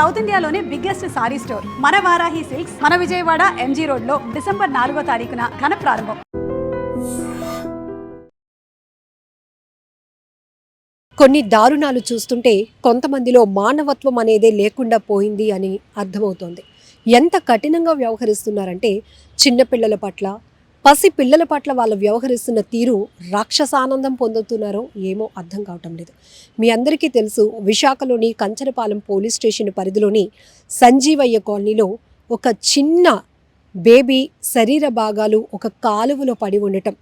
South ఇండియాలోనే biggest sorry store మన Varahi silks మన విజయవాడ ఎంజీ రోడ్ లో డిసెంబర్ 4వ తారీఖున ఘన ప్రారంభం. కొన్ని దారుణాలు చూస్తుంటే కొంతమందిలో మానవత్వం అనేదే లేకుండా పోయింది అని అర్థమవుతోంది. ఎంత కఠినంగా వ్యవహరిస్తున్నారంటే చిన్నపిల్లల పట్ల, పసి పిల్లల పట్ల వాళ్ళు వ్యవహరిస్తున్న తీరు రాక్షసానందం పొందుతున్నారో ఏమో అర్థం కావటం లేదు. మీ అందరికీ తెలుసు, విశాఖలోని కంచరపాలెం పోలీస్ స్టేషన్ పరిధిలోని సంజీవయ్య కాలనీలో ఒక చిన్న బేబీ శరీర భాగాలు ఒక కాలువలో పడి ఉండటం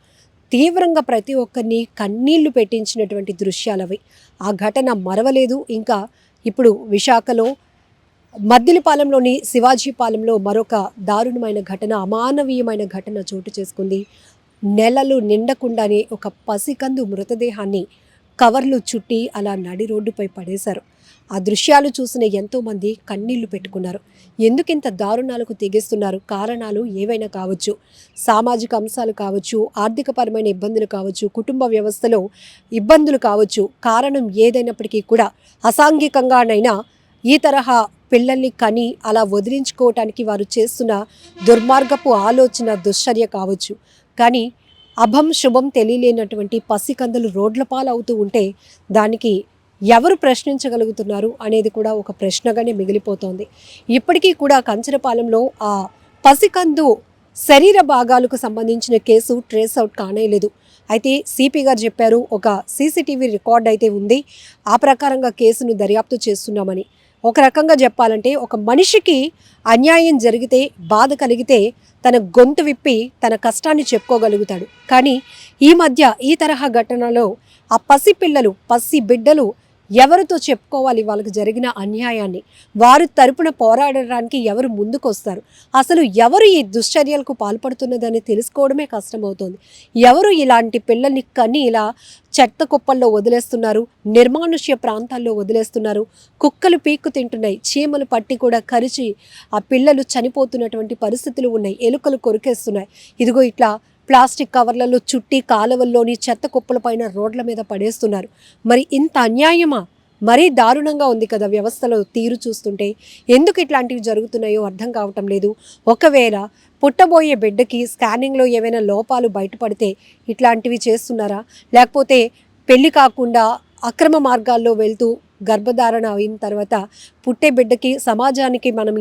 తీవ్రంగా ప్రతి ఒక్కరిని కన్నీళ్లు పెట్టించినటువంటి దృశ్యాలవి. ఆ ఘటన మరవలేదు. ఇంకా ఇప్పుడు విశాఖలో మద్దిలపాలెంలోని శివాజీపాలెంలో మరొక దారుణమైన ఘటన, అమానవీయమైన ఘటన చోటు చేసుకుంది. నెలలు నిండకుండానే ఒక పసికందు మృతదేహాన్ని కవర్లు చుట్టి అలా నడి రోడ్డుపై పడేశారు. ఆ దృశ్యాలు చూసిన ఎంతోమంది కన్నీళ్లు పెట్టుకున్నారు. ఎందుకింత దారుణాలకు తెగిస్తున్నారు? కారణాలు ఏవైనా కావచ్చు, సామాజిక అంశాలు కావచ్చు, ఆర్థికపరమైన ఇబ్బందులు కావచ్చు, కుటుంబ వ్యవస్థలో ఇబ్బందులు కావచ్చు. కారణం ఏదైనప్పటికీ కూడా అసాంఘికంగానైనా ఈ తరహా పిల్లల్ని కని అలా వదిలించుకోవటానికి వారు చేస్తున్న దుర్మార్గపు ఆలోచన, దుశ్చర్య కావచ్చు. కానీ అభం శుభం తెలియలేనటువంటి పసికందులు రోడ్ల పాలవుతూ ఉంటే దానికి ఎవరు ప్రశ్నించగలుగుతున్నారు అనేది కూడా ఒక ప్రశ్నగానే మిగిలిపోతోంది. ఇప్పటికీ కూడా కంచరపాలెంలో ఆ పసికందు శరీర భాగాలకు సంబంధించిన కేసు ట్రేస్ అవుట్ కానేలేదు. అయితే సిపి గారు చెప్పారు, ఒక సీసీటీవీ రికార్డ్ అయితే ఉంది, ఆ ప్రకారంగా కేసును దర్యాప్తు చేస్తున్నామని. ఒక రకంగా చెప్పాలంటే ఒక మనిషికి అన్యాయం జరిగితే, బాధ కలిగితే తన గొంతు విప్పి తన కష్టాన్ని చెప్పుకోగలుగుతాడు. కానీ ఈ మధ్య ఈ తరహా ఘటనలో ఆ పసిపిల్లలు, పసి బిడ్డలు ఎవరితో చెప్పుకోవాలి వాళ్ళకి జరిగిన అన్యాయాన్ని? వారు తరపున పోరాడడానికి ఎవరు ముందుకొస్తారు? అసలు ఎవరు ఈ దుశ్చర్యలకు పాల్పడుతున్నదని తెలుసుకోవడమే కష్టమవుతోంది. ఎవరు ఇలాంటి పిల్లల్ని కని ఇలా చెత్త కుప్పల్లో వదిలేస్తున్నారు, నిర్మానుష్య ప్రాంతాల్లో వదిలేస్తున్నారు? కుక్కలు పీక్కు తింటున్నాయి, చీమలు పట్టి కూడా కరిచి ఆ పిల్లలు చనిపోతున్నటువంటి పరిస్థితులు ఉన్నాయి, ఎలుకలు కొరికేస్తున్నాయి. ఇదిగో ఇట్లా ప్లాస్టిక్ కవర్లలో చుట్టి కాలువల్లోని చెత్త కుప్పలపైన రోడ్ల మీద పడేస్తున్నారు. మరి ఇంత అన్యాయమా? మరీ దారుణంగా ఉంది కదా వ్యవస్థలో తీరు చూస్తుంటే. ఎందుకు ఇట్లాంటివి జరుగుతున్నాయో అర్థం కావటం లేదు. ఒకవేళ పుట్టబోయే బిడ్డకి స్కానింగ్లో ఏమైనా లోపాలు బయటపడితే ఇట్లాంటివి చేస్తున్నారా? లేకపోతే పెళ్లి కాకుండా అక్రమ మార్గాల్లో వెళ్తూ గర్భధారణ అయిన తర్వాత పుట్టే బిడ్డకి సమాజానికి మనం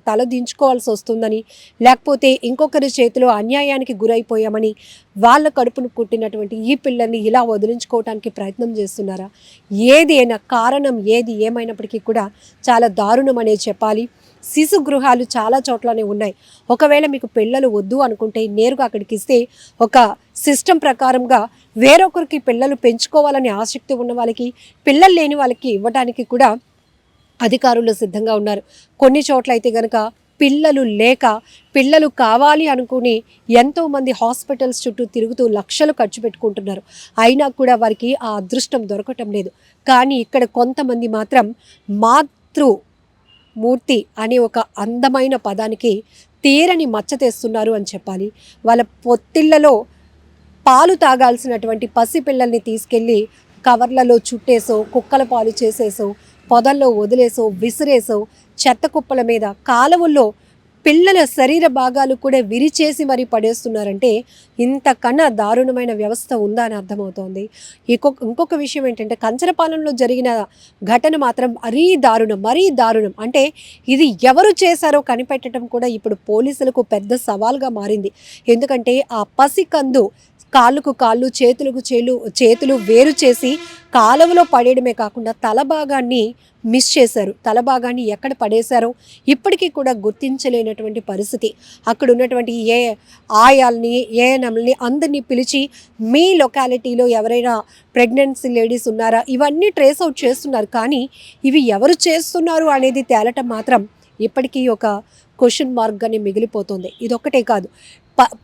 తలదించుకోవాల్సి వస్తుందని, లేకపోతే ఇంకొకరి చేతిలో అన్యాయానికి గురైపోయామని వాళ్ళ కడుపును పుట్టినటువంటి ఈ పిల్లల్ని ఇలా వదిలించుకోవడానికి ప్రయత్నం చేస్తున్నారా? ఏది అయినా కారణం ఏది ఏమైనప్పటికీ కూడా చాలా దారుణం అనేది చెప్పాలి. శిశు గృహాలు చాలా చోట్లనే ఉన్నాయి. ఒకవేళ మీకు పిల్లలు వద్దు అనుకుంటే నేరుగా అక్కడికి ఇస్తే ఒక సిస్టమ్ ప్రకారంగా వేరొకరికి పిల్లలు పెంచుకోవాలని ఆసక్తి ఉన్న వాళ్ళకి, పిల్లలు లేని వాళ్ళకి ఇవ్వడానికి కూడా అధికారులు సిద్ధంగా ఉన్నారు. కొన్ని చోట్ల అయితే కనుక పిల్లలు లేక పిల్లలు కావాలి అనుకుని ఎంతోమంది హాస్పిటల్స్ చుట్టూ తిరుగుతూ లక్షలు ఖర్చు పెట్టుకుంటున్నారు. అయినా కూడా వారికి ఆ అదృష్టం దొరకటం లేదు. కానీ ఇక్కడ కొంతమంది మాత్రం మాతృమూర్తి అనే ఒక అందమైన పదానికి తీరని మచ్చ తెస్తున్నారు అని చెప్పాలి. వాళ్ళ పొత్తిళ్లలో పాలు తాగాల్సినటువంటి పసిపిల్లల్ని తీసుకెళ్ళి కవర్లలో చుట్టేసో, కుక్కల పాలు చేసేసో, పొదల్లో వదిలేసో, విసిరేసో, చెత్త కుప్పల మీద, కాలువల్లో పిల్లల శరీర భాగాలు కూడా విరిచేసి మరీ పడేస్తున్నారంటే ఇంతకన్నా దారుణమైన వ్యవస్థ ఉందా అని అర్థమవుతోంది. ఇంకొక విషయం ఏంటంటే కంచరపాలెంలో జరిగిన ఘటన మాత్రం మరీ దారుణం. అంటే ఇది ఎవరు చేశారో కనిపెట్టడం కూడా ఇప్పుడు పోలీసులకు పెద్ద సవాల్గా మారింది. ఎందుకంటే ఆ పసికందు కాళ్ళకు కాళ్ళు, చేతులకు చేతులు వేరు చేసి కాలువలో పడేయడమే కాకుండా తల భాగాన్ని మిస్ చేశారు. తల భాగాన్ని ఎక్కడ పడేశారో ఇప్పటికీ కూడా గుర్తించలేనటువంటి పరిస్థితి. అక్కడ ఉన్నటువంటి ఆయాల్ని, ఏఎన్ఎంలని అందరినీ పిలిచి మీ లొకాలిటీలో ఎవరైనా ప్రెగ్నెన్సీ లేడీస్ ఉన్నారా ఇవన్నీ ట్రేస్ అవుట్ చేస్తున్నారు. కానీ ఇవి ఎవరు చేస్తున్నారు అనేది తేలటం మాత్రం ఇప్పటికీ ఒక క్వశ్చన్ మార్క్గానే మిగిలిపోతుంది. ఇదొక్కటే కాదు,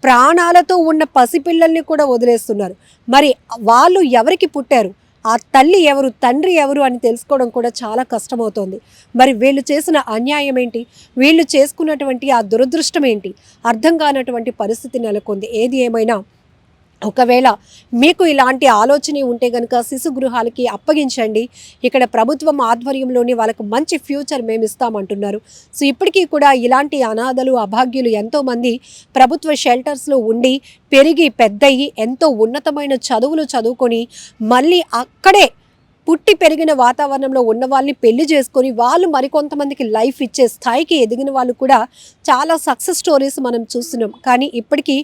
ప్రాణాలతో ఉన్న పసిపిల్లల్ని కూడా వదిలేస్తున్నారు. మరి వాళ్ళు ఎవరికి పుట్టారు? ఆ తల్లి ఎవరు, తండ్రి ఎవరు అని తెలుసుకోవడం కూడా చాలా కష్టమవుతోంది. మరి వీళ్ళు చేసిన అన్యాయం ఏంటి? వీళ్ళు చేసుకున్నటువంటి ఆ దురదృష్టం ఏంటి? అర్థం కానటువంటి పరిస్థితి నెలకొంది. ఏది ఏమైనా ఒకవేళ మీకు ఇలాంటి ఆలోచన ఉంటే కనుక శిశు గృహాలకి అప్పగించండి. ఇక్కడ ప్రభుత్వం ఆధ్వర్యంలోని వాళ్ళకు మంచి ఫ్యూచర్ మేము ఇస్తామంటున్నారు. సో ఇప్పటికీ కూడా ఇలాంటి అనాథలు అభాగ్యులు ఎంతోమంది ప్రభుత్వ షెల్టర్స్లో ఉండి పెరిగి పెద్దయి ఎంతో ఉన్నతమైన చదువులు చదువుకొని మళ్ళీ అక్కడే పుట్టి పెరిగిన వాతావరణంలో ఉన్న వాళ్ళని పెళ్లి చేసుకొని వాళ్ళు మరికొంతమందికి లైఫ్ ఇచ్చే స్థాయికి ఎదిగిన వాళ్ళు కూడా చాలా సక్సెస్ స్టోరీస్ మనం చూస్తున్నాం. కానీ ఇప్పటికీ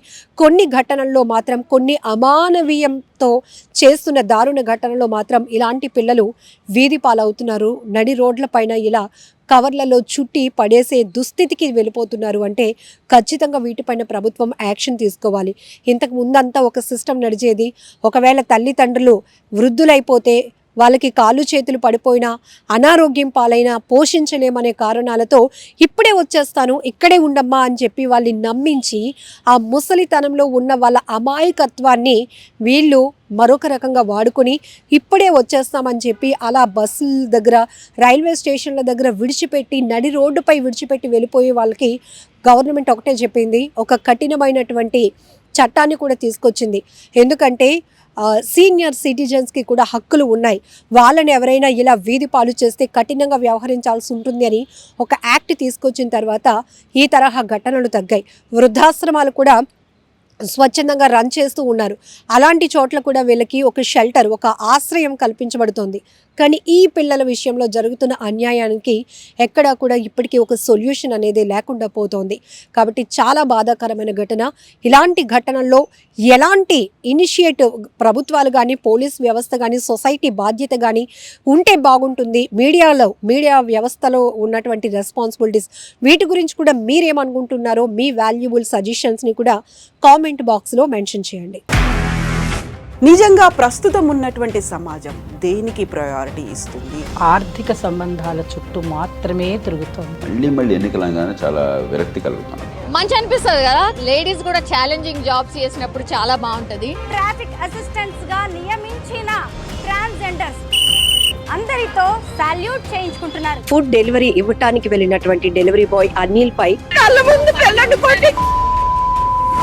కొన్ని ఘటనల్లో మాత్రం కొన్ని అమానవీయంతో చేస్తున్న దారుణ ఘటనలో మాత్రం ఇలాంటి పిల్లలు వీధి పాలవుతున్నారు. నడి రోడ్ల పైన ఇలా కవర్లలో చుట్టి పడేసే దుస్థితికి వెళ్ళిపోతున్నారు. అంటే ఖచ్చితంగా వీటిపైన ప్రభుత్వం యాక్షన్ తీసుకోవాలి. ఇంతకు ముందంతా ఒక సిస్టమ్ నడిచేది, ఒకవేళ తల్లిదండ్రులు వృద్ధులైపోతే వాళ్ళకి కాళ్ళు చేతులు పడిపోయినా అనారోగ్యం పాలైనా పోషించలేమనే కారణాలతో ఇప్పుడే వచ్చేస్తాను ఇక్కడే ఉండమ్మా అని చెప్పి వాళ్ళని నమ్మించి ఆ ముసలితనంలో ఉన్న వాళ్ళ అమాయకత్వాన్ని వీళ్ళు మరొక రకంగా వాడుకొని ఇప్పుడే వచ్చేస్తామని చెప్పి అలా బస్సుల దగ్గర రైల్వే స్టేషన్ల దగ్గర విడిచిపెట్టి నడి రోడ్డుపై విడిచిపెట్టి వెళ్ళిపోయే వాళ్ళకి గవర్నమెంట్ ఒకటే చెప్పింది, ఒక కఠినమైనటువంటి చట్టాన్ని కూడా తీసుకొచ్చింది. ఎందుకంటే సీనియర్ సిటిజన్స్కి కూడా హక్కులు ఉన్నాయి. వాళ్ళని ఎవరైనా ఇలా వీధి పాలు చేస్తే కఠినంగా వ్యవహరించాల్సి ఉంటుంది అని ఒక యాక్ట్ తీసుకొచ్చిన తర్వాత ఈ తరహా ఘటనలు తగ్గాయి. వృద్ధాశ్రమాలు కూడా స్వచ్ఛందంగా రన్ చేస్తూ ఉన్నారు. అలాంటి చోట్ల కూడా వీళ్ళకి ఒక షెల్టర్, ఒక ఆశ్రయం కల్పించబడుతోంది. కానీ ఈ పిల్లల విషయంలో జరుగుతున్న అన్యాయానికి ఎక్కడా కూడా ఇప్పటికీ ఒక సొల్యూషన్ అనేది లేకుండా పోతోంది. కాబట్టి చాలా బాధాకరమైన ఘటన. ఇలాంటి ఘటనల్లో ఎలాంటి ఇనిషియేటివ్ ప్రభుత్వాలు కానీ పోలీస్ వ్యవస్థ కానీ సొసైటీ బాధ్యత కానీ ఉంటే బాగుంటుంది. మీడియా వ్యవస్థలో ఉన్నటువంటి రెస్పాన్సిబిలిటీస్ వీటి గురించి కూడా మీరేమనుకుంటున్నారో మీ వాల్యుబుల్ సజెషన్స్ని కూడా కామెంట్ బాక్స్లో మెన్షన్ చేయండి. నిజంగా ప్రస్తుతం ఉన్నటువంటి సమాజం దేనికి ప్రయారిటీ ఇస్తుంది? ఆర్థిక సంబంధాల చుట్టూ మాత్రమే తిరుగుతుంది. మళ్ళీ ఎన్నికలంగానే చాలా విరక్తి కలుగుతాను. మంచి అనిపిస్తుంది కదా, లేడీస్ కూడా ఛాలెంజింగ్ జాబ్స్ చేసినప్పుడు చాలా బాగుంటది. ట్రాఫిక్ అసిస్టెంట్స్ గా నియమించిన ట్రాన్స్జెండర్స్ అందరితో సాల్యూట్ చేయించుకుంటున్నారు. ఫుడ్ డెలివరీ ఇవ్వటానికి వెళ్ళినటువంటి డెలివరీ బాయ్ అనిల్ పై కళ్ళ ముందు